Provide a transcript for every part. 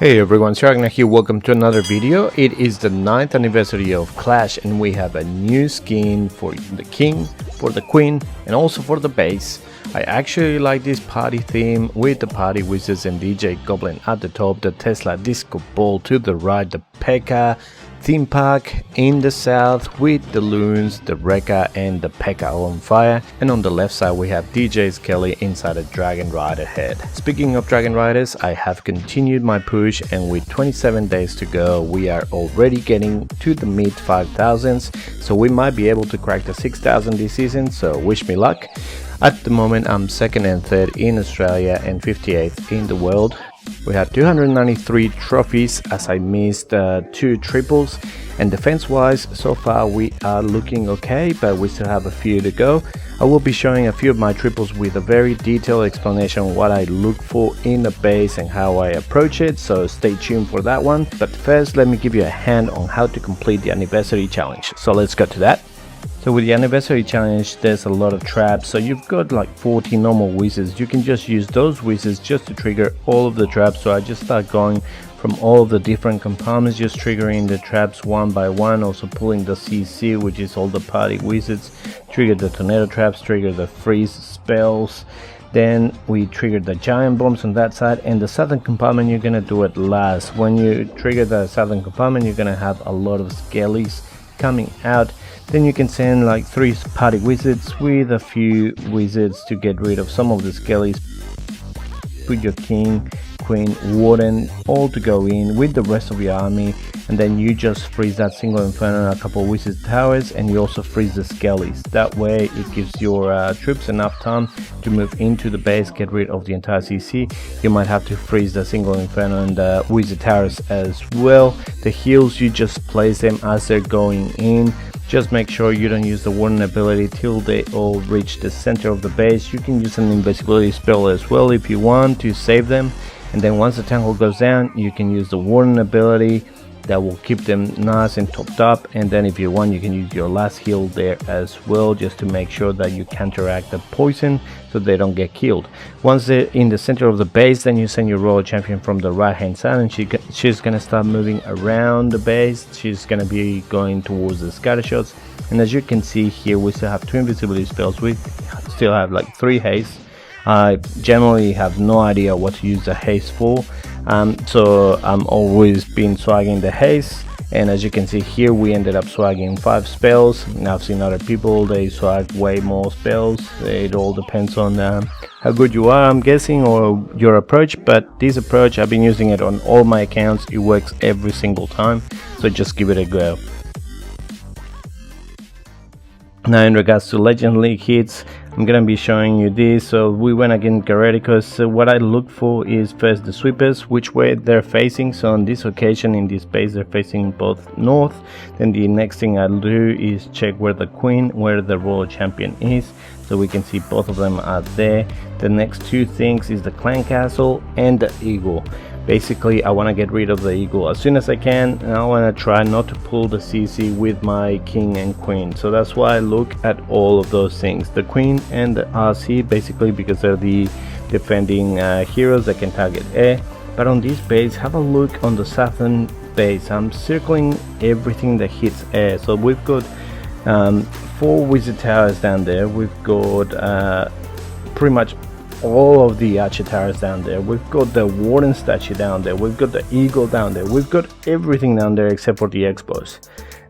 Hey everyone, Agnach here. Welcome to another video. It is the 9th anniversary of Clash and we have a new skin for the king, for the queen and also for the base. I actually like this party theme with the party wizards and DJ Goblin at the top, the Tesla disco ball to the right, the P.E.K.K.A theme pack in the south with the loons, the Rekka and the P.E.K.K.A on fire, and on the left side we have DJ Skelly inside a Dragon Rider head. Speaking of Dragon Riders, I have continued my push and with 27 days to go we are already getting to the mid 5,000s, so we might be able to crack the 6,000 this season, so wish me luck. At the moment I'm 2nd and 3rd in Australia and 58th in the world. We had 293 trophies as I missed 2 triples, and defense wise so far we are looking okay, but we still have a few to go. I will be showing a few of my triples with a very detailed explanation on what I look for in the base and how I approach it, so stay tuned for that one. But first let me give you a hand on how to complete the anniversary challenge, so let's go to that. So with the anniversary challenge there's a lot of traps, so you've got like 40 normal wizards. You can just use those wizards just to trigger all of the traps, so I just start going from all of the different compartments, just triggering the traps one by one, also pulling the CC, which is all the party wizards, trigger the tornado traps, trigger the freeze spells. Then we trigger the giant bombs on that side, and the southern compartment you're gonna do it last. When you trigger the southern compartment you're gonna have a lot of skellies coming out. Then you can send like 3 party wizards with a few wizards to get rid of some of the skellies. Put your king, queen, warden all to go in with the rest of your army, and then you just freeze that single inferno and a couple of wizard towers, and you also freeze the skellies. That way it gives your troops enough time to move into the base, get rid of the entire CC. You might have to freeze the single inferno and the wizard towers as well. The heals, you just place them as they're going in. Just make sure you don't use the warden ability till they all reach the center of the base. You can use an invisibility spell as well if you want to save them, and then once the tank goes down you can use the warden ability that will keep them nice and topped up, and then if you want you can use your last heal there as well, just to make sure that you counteract the poison so they don't get killed. Once they're in the center of the base, then you send your royal champion from the right hand side, and she's gonna start moving around the base. She's gonna be going towards the scatter shots, and as you can see here we still have 2 invisibility spells. We still have like 3 haste. I generally have no idea what to use the haste for, so I'm always been swagging the haste, and as you can see here we ended up swagging 5 spells. Now I've seen other people, they swag way more spells. It all depends on how good you are, I'm guessing, or your approach, but this approach I've been using it on all my accounts. It works every single time, so just give it a go. Now in regards to Legend League hits, I'm gonna be showing you this. So we went against Gareticos. So what I look for is first the sweepers, which way they're facing. So on this occasion in this base they're facing both north. Then the next thing I'll do is check where the queen, where the royal champion is, so we can see both of them are there. The next 2 things is the clan castle and the eagle. Basically I want to get rid of the eagle as soon as I can, and I want to try not to pull the CC with my king and queen. So that's why I look at all of those things, the queen and the RC, basically because they're the defending heroes that can target air. But on this base, have a look on the southern base. I'm circling everything that hits air. So we've got 4 wizard towers down there. We've got pretty much all of the archer towers down there. We've got the warden statue down there. We've got the eagle down there. We've got everything down there except for the expos.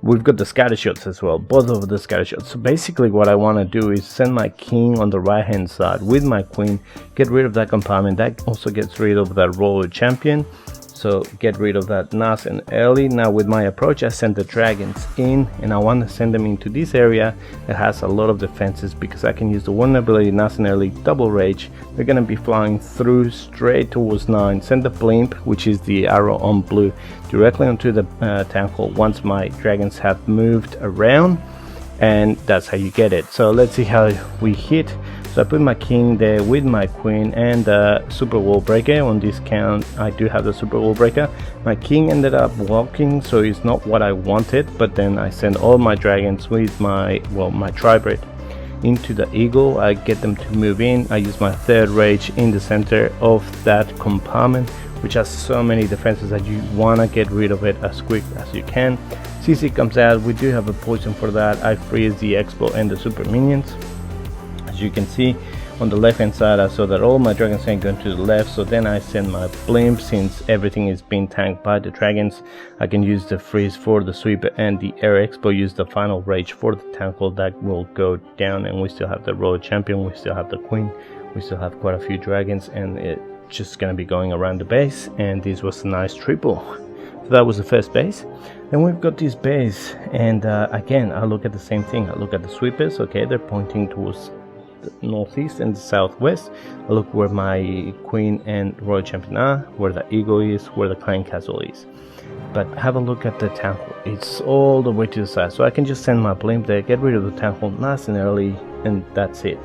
We've got the scatter shots as well, both of the scatter shots. So basically what I want to do is send my king on the right hand side with my queen, get rid of that compartment. That also gets rid of that royal champion, so get rid of that nice and early. Now with my approach I send the dragons in, and I want to send them into this area that has a lot of defenses, because I can use the one ability nice and early, double rage. They're going to be flying through straight towards 9. Send the blimp, which is the arrow on blue, directly onto the town hall once my dragons have moved around, and that's how you get it. So let's see how we hit. So I put my king there with my queen and the super wall breaker. On this count I do have the super wall breaker. My king ended up walking, so it's not what I wanted, but then I send all my dragons with my Tribrid into the eagle. I get them to move in. I use my 3rd rage in the center of that compartment which has so many defenses that you want to get rid of it as quick as you can. CC comes out. We do have a poison for that. I freeze the Expo and the super minions. As you can see on the left hand side, I saw that all my dragons ain't going to the left, so then I send my blimp. Since everything is being tanked by the dragons, I can use the freeze for the sweeper, and the air Expo use the final rage for the tankle that will go down. And we still have the royal champion, we still have the queen, we still have quite a few dragons, and it's just gonna be going around the base. And this was a nice triple. So that was the first base. Then we've got this base, and again I look at the same thing. I look at the sweepers. Okay, they're pointing towards the northeast and the southwest. I look where my queen and royal champion are, where the eagle is, where the clan castle is. But have a look at the town hall. It's all the way to the side, so I can just send my blimp there, get rid of the town hall nice and early, and that's it.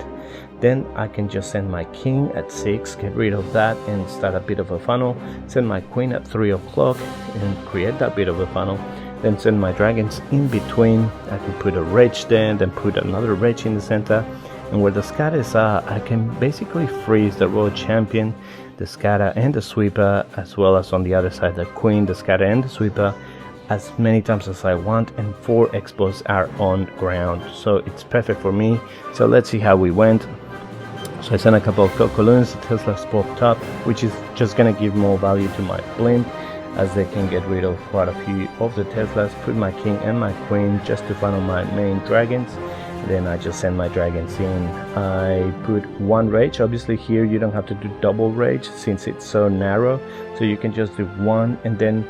Then I can just send my king at 6, get rid of that and start a bit of a funnel. Send my queen at 3 o'clock and create that bit of a funnel. Then send my dragons in between. I can put a rage there, then put another rage in the center. And where the scatters are, I can basically freeze the royal champion, the scatter and the sweeper, as well as on the other side the queen, the scatter and the sweeper, as many times as I want, and 4 expos are on ground, so it's perfect for me. So let's see how we went. So I sent a couple of Cocoloons, the Teslas popped up, which is just gonna give more value to my blimp, as they can get rid of quite a few of the Teslas. Put my king and my queen just to funnel my main dragons. Then I just send my dragons in. I put 1 rage. Obviously here you don't have to do double rage since it's so narrow, so you can just do 1 and then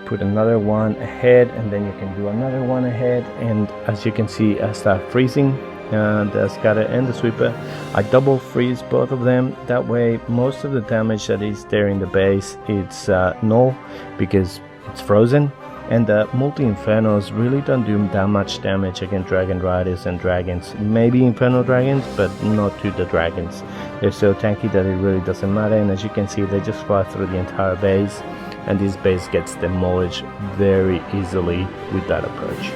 put another 1 ahead, and then you can do another 1 ahead. And as you can see, I start freezing the scatter and the sweeper. I double freeze both of them. That way most of the damage that is there in the base, it's null because it's frozen. And the multi-infernos really don't do that much damage against dragon riders and dragons. Maybe inferno dragons, but not to the dragons. They're so tanky that it really doesn't matter. And as you can see, they just fly through the entire base, and this base gets demolished very easily with that approach.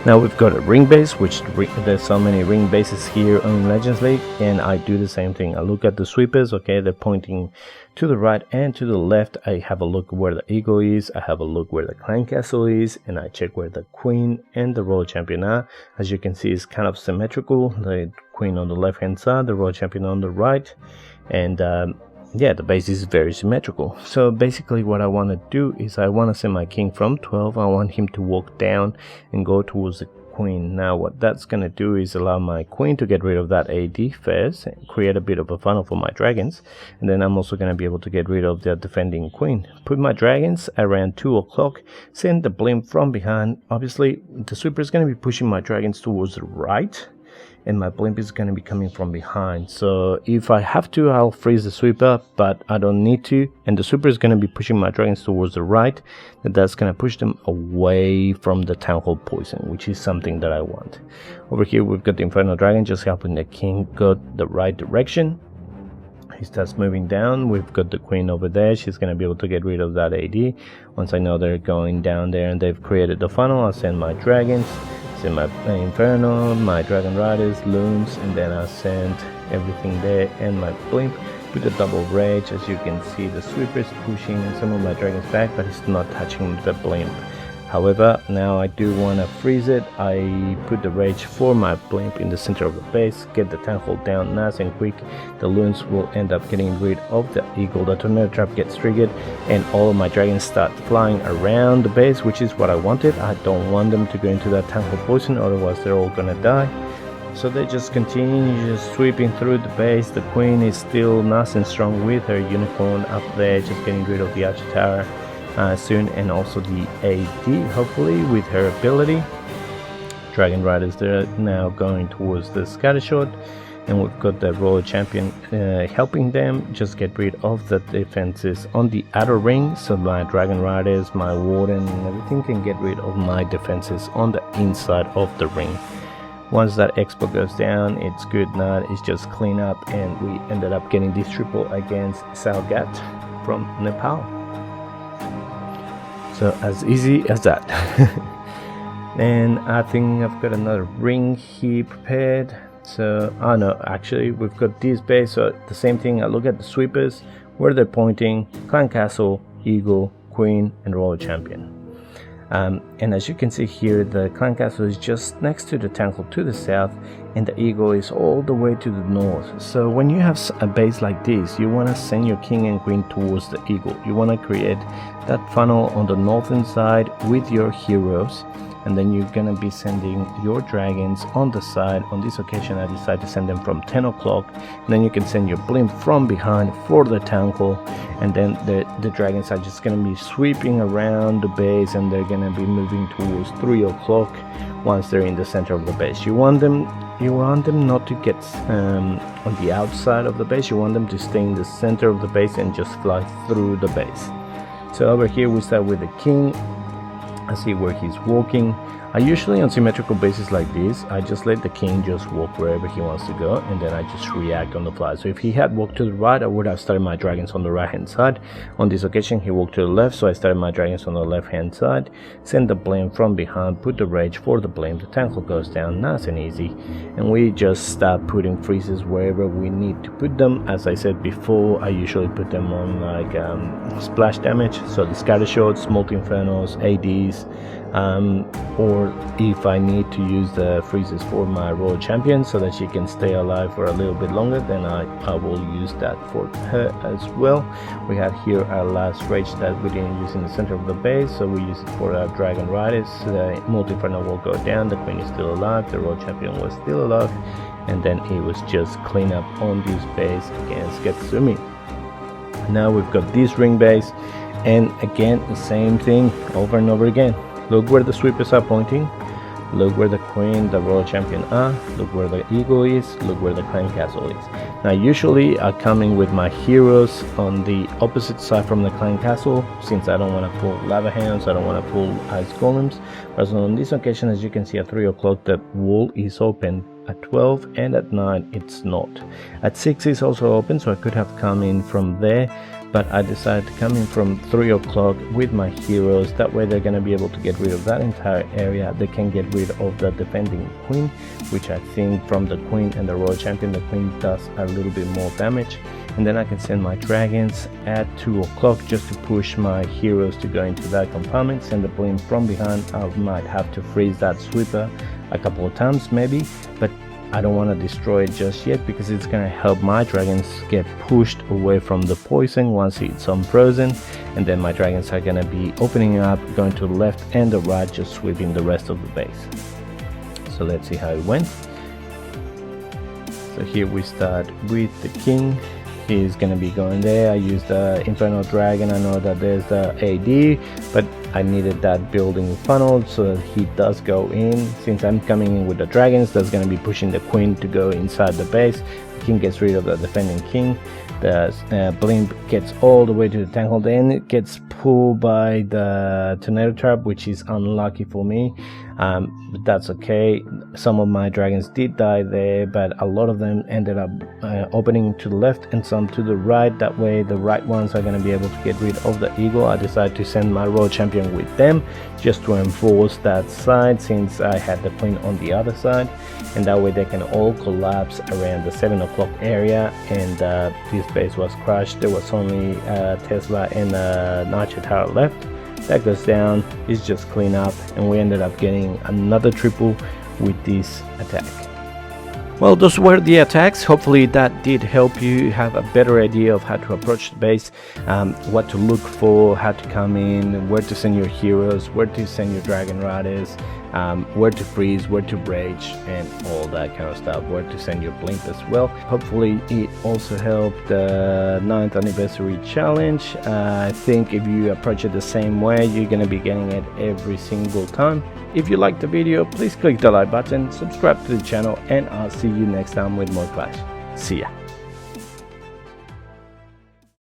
Now we've got a ring base, which there's so many ring bases here on Legends League, and I do the same thing. I look at the sweepers. Okay, they're pointing to the right and to the left. I have a look where the eagle is, I have a look where the clan castle is, and I check where the queen and the royal champion are. As you can see, it's kind of symmetrical. The queen on the left hand side, the royal champion on the right, and yeah, the base is very symmetrical. So basically what I want to do is I want to send my king from 12. I want him to walk down and go towards the queen. Now what that's going to do is allow my queen to get rid of that AD first and create a bit of a funnel for my dragons, and then I'm also going to be able to get rid of the defending queen. Put my dragons around 2 o'clock, send the blimp from behind. Obviously the sweeper is going to be pushing my dragons towards the right, and my blimp is going to be coming from behind. So if I have to, I'll freeze the sweeper, but I don't need to. And the sweeper is going to be pushing my dragons towards the right, and that's going to push them away from the town hall poison, which is something that I want. Over here we've got the Inferno Dragon just helping the king go the right direction. He starts moving down. We've got the queen over there. She's going to be able to get rid of that AD. Once I know they're going down there and they've created the funnel, I'll send my dragons, send my Inferno, my Dragon Riders, Loons, and then I'll send everything there and my blimp with a double rage. As you can see, the sweeper is pushing some of my dragons back, but it's not touching the blimp. However, now I do want to freeze it. I put the rage for my blimp in the center of the base, get the town hall down nice and quick. The loons will end up getting rid of the eagle. The tornado trap gets triggered and all of my dragons start flying around the base, which is what I wanted. I don't want them to go into that town hall poison, otherwise they're all gonna die. So they just continue just sweeping through the base. The queen is still nice and strong with her unicorn up there, just getting rid of the archer tower soon, and also the AD hopefully with her ability. Dragon Riders, they're now going towards the scattershot, and we've got the royal champion helping them just get rid of the defenses on the outer ring, so my Dragon Riders, my warden, and everything can get rid of my defenses on the inside of the ring. Once that expo goes down, it's good night, it's just clean up, and we ended up getting this triple against Salgat from Nepal. So as easy as that. And I think I've got another ring here prepared. So, oh no, actually we've got this base, so the same thing. I look at the sweepers. where they're pointing: clan castle, eagle, queen, and royal champion. And as you can see here, the clan castle is just next to the temple to the south, and the eagle is all the way to the north. So when you have a base like this, you want to send your king and queen towards the eagle. You want to create that funnel on the northern side with your heroes, and then you're gonna be sending your dragons on the side. On this occasion I decided to send them from 10 o'clock, and then you can send your blimp from behind for the town hall, and then the dragons are just gonna be sweeping around the base, and they're gonna be moving towards 3 o'clock once they're in the center of the base. You want them not to get on the outside of the base. You want them to stay in the center of the base and just fly through the base. So over here we start with the king. I see where he's walking. I usually, on symmetrical bases like this, I just let the king just walk wherever he wants to go, and then I just react on the fly. So if he had walked to the right, I would have started my dragons on the right hand side. On this occasion he walked to the left, so I started my dragons on the left hand side, send the blimp from behind, put the rage for the blimp, the temple goes down nice and easy, and we just start putting freezes wherever we need to put them. As I said before, I usually put them on like splash damage, so the scatter shots, multi infernos, ADs, or if I need to use the freezes for my royal champion so that she can stay alive for a little bit longer, then I will use that for her as well. We had here our last rage that we didn't use in the center of the base, so we use it for our dragon riders. The multi-inferno will go down, the queen is still alive, the royal champion was still alive, and then it was just clean up on this base against Getsumi. Now we've got this ring base, and again the same thing over and over again. Look where the sweepers are pointing, look where the queen, the royal champion are, look where the eagle is, look where the clan castle is. Now usually I come in with my heroes on the opposite side from the clan castle, since I don't want to pull lava hounds, I don't want to pull ice golems. But on this occasion, as you can see, at 3 o'clock the wall is open, at 12 and at 9 it's not. At 6 it's also open, so I could have come in from there, but I decided to come in from 3 o'clock with my heroes. That way they're going to be able to get rid of that entire area. They can get rid of the defending queen, which I think from the queen and the royal champion, the queen does a little bit more damage. And then I can send my dragons at 2 o'clock just to push my heroes to go into that compartment, send the blimp from behind. I might have to freeze that sweeper a couple of times maybe, but I don't want to destroy it just yet, because it's going to help my dragons get pushed away from the poison once it's unfrozen, and then my dragons are going to be opening up, going to the left and the right, just sweeping the rest of the base. So let's see how it went. So here we start with the king. He's going to be going there. I used the Infernal Dragon. I know that there's the AD, but I needed that building funnel so that he does go in. Since I'm coming in with the dragons, that's going to be pushing the queen to go inside the base. The king gets rid of the defending king. The blimp gets all the way to the tangle, then it gets pulled by the tornado trap, which is unlucky for me, but that's okay. Some of my dragons did die there, but a lot of them ended up opening to the left and some to the right. That way the right ones are going to be able to get rid of the eagle. I decided to send my royal champion with them just to enforce that side, since I had the queen on the other side, and that way they can all collapse around the 7 o'clock area. And this base was crushed. There was only Tesla and Nitro Tower left. That goes down, it's just clean up, and we ended up getting another triple with this attack. Well, those were the attacks. Hopefully that did help you have a better idea of how to approach the base, what to look for, how to come in, where to send your heroes, where to send your dragon riders, where to freeze, where to rage, and all that kind of stuff, where to send your blimp as well. Hopefully it also helped the 9th anniversary challenge. I think if you approach it the same way, you're going to be getting it every single time. If you liked the video, please click the like button, subscribe to the channel, and I'll see you next time with more Clash. See ya.